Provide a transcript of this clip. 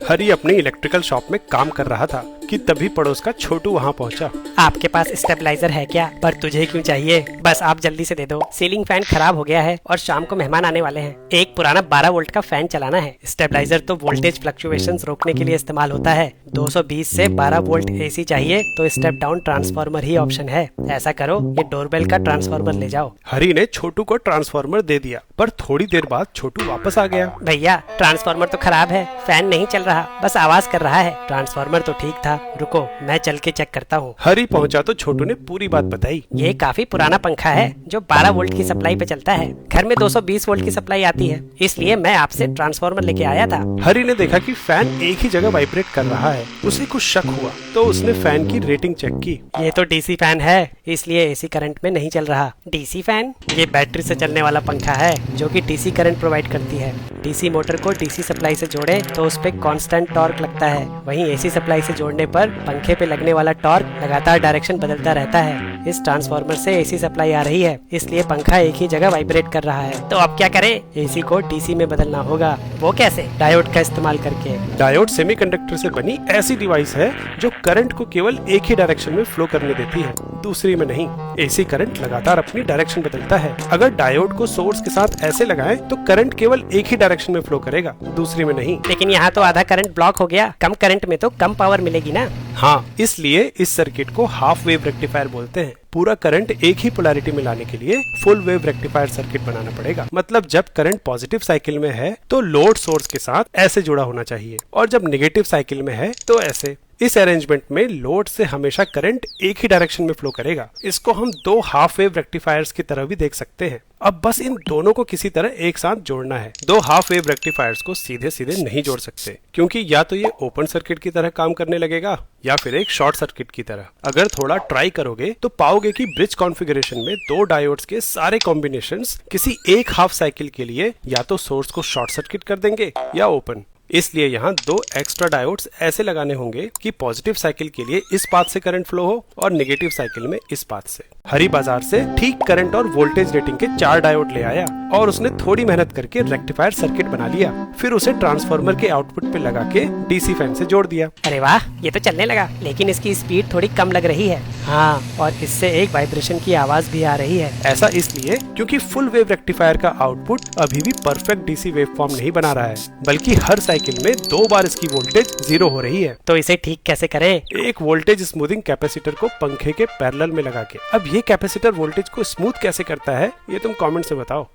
हरी अपनी electrical shop में काम कर रहा था कि तभी पड़ोस का छोटू वहाँ पहुँचा। आपके पास स्टेबलाइजर है क्या? पर तुझे क्यों चाहिए? बस आप जल्दी से दे दो। सीलिंग फैन खराब हो गया है और शाम को मेहमान आने वाले हैं। एक पुराना 12 वोल्ट का फैन चलाना है। स्टेबलाइजर तो वोल्टेज फ्लक्चुएशंस रोकने के लिए इस्तेमाल होता है। 220 से 12 वोल्ट एसी चाहिए तो स्टेप डाउन ट्रांसफार्मर ही ऑप्शन है। ऐसा करो, ये डोरबेल का ट्रांसफार्मर ले जाओ। हरी ने छोटू को ट्रांसफार्मर दे दिया, पर थोड़ी देर बाद छोटू वापस आ गया। भैया, ट्रांसफार्मर तो खराब है, फैन नहीं चल रहा, बस आवाज कर रहा है। ट्रांसफार्मर तो ठीक था, रुको मैं चल के चेक करता हूँ। हरी पहुँचा तो छोटू ने पूरी बात बताई। ये काफी पुराना पंखा है जो 12 वोल्ट की सप्लाई पे चलता है। घर में 220 वोल्ट की सप्लाई आती है, इसलिए मैं आपसे ट्रांसफार्मर लेके आया था। हरी ने देखा कि फैन एक ही जगह वाइब्रेट कर रहा है। उसे कुछ शक हुआ तो उसने फैन की रेटिंग चेक की। ये तो डीसी फैन है, इसलिए एसी करंट में नहीं चल रहा। DC fan? ये बैटरी से चलने वाला पंखा है जो कि डीसी करंट प्रोवाइड करती है। डीसी मोटर को डीसी सप्लाई से जोड़े तो उस पे कांस्टेंट टॉर्क लगता है, वहीं एसी सप्लाई से जोड़ने पर पंखे पे लगने वाला टॉर्क लगातार डायरेक्शन बदलता रहता है। इस ट्रांसफार्मर से एसी सप्लाई आ रही है, इसलिए पंखा एक ही जगह वाइब्रेट कर रहा है। तो अब क्या करें? एसी को डीसी में बदलना होगा। वो कैसे? डायोड का इस्तेमाल करके। डायोड सेमीकंडक्टर से बनी ऐसी डिवाइस है जो करंट को केवल एक ही डायरेक्शन में फ्लो करने देती है, दूसरी में नहीं। एसी करंट लगातार अपनी डायरेक्शन बदलता है। अगर डायोड को सोर्स के साथ ऐसे लगाएं तो करंट केवल एक ही डायरेक्शन में फ्लो करेगा, दूसरी में नहीं। लेकिन यहाँ तो आधा करंट ब्लॉक हो गया। कम करंट में तो कम पावर मिलेगी ना? हाँ, इसलिए इस सर्किट को हाफ वेव रेक्टिफायर बोलते हैं। पूरा करंट एक ही पोलैरिटी में लाने के लिए फुल वेव रेक्टिफायर सर्किट बनाना पड़ेगा। मतलब जब करंट पॉजिटिव साइकिल में है तो लोड सोर्स के साथ ऐसे जुड़ा होना चाहिए, और जब नेगेटिव साइकिल में है तो ऐसे। इस अरेंजमेंट में लोड से हमेशा करंट एक ही डायरेक्शन में फ्लो करेगा। इसको हम दो हाफ वेव रेक्टिफायर्स की तरह भी देख सकते हैं। अब बस इन दोनों को किसी तरह एक साथ जोड़ना है। दो हाफ वेव रेक्टिफायर्स को सीधे सीधे नहीं जोड़ सकते, क्योंकि या तो ये ओपन सर्किट की तरह काम करने लगेगा या फिर एक शॉर्ट सर्किट की तरह। अगर थोड़ा ट्राई करोगे तो पाओगे कि ब्रिज कॉन्फ़िगरेशन में दो डायोड्स के सारे कॉम्बिनेशंस किसी एक हाफ साइकिल के लिए या तो सोर्स को शॉर्ट सर्किट कर देंगे या ओपन। इसलिए यहाँ दो एक्स्ट्रा डायोड्स ऐसे लगाने होंगे कि पॉजिटिव साइकिल के लिए इस पाथ से करंट फ्लो हो और नेगेटिव साइकिल में इस पाथ से। हरी बाजार से ठीक करंट और वोल्टेज रेटिंग के 4 डायोड ले आया और उसने थोड़ी मेहनत करके रेक्टिफायर सर्किट बना लिया। फिर उसे ट्रांसफार्मर के आउटपुट पे लगा के डीसी फैन से जोड़ दिया। अरे वाह, ये तो चलने लगा, लेकिन इसकी स्पीड थोड़ी कम लग रही है। हाँ, और इससे एक वाइब्रेशन की आवाज भी आ रही है। ऐसा इसलिए क्योंकि फुल वेव रेक्टिफायर का आउटपुट अभी भी परफेक्ट डीसी वेव फॉर्म नहीं बना रहा है, बल्कि हर साइकिल में 2 बार इसकी वोल्टेज 0 हो रही है। तो इसे ठीक कैसे करें? एक वोल्टेज स्मूथिंग कैपेसिटर को पंखे के पैरेलल में लगा के। अब ये कैपेसिटर वोल्टेज को स्मूथ कैसे करता है, ये तुम कमेंट से बताओ।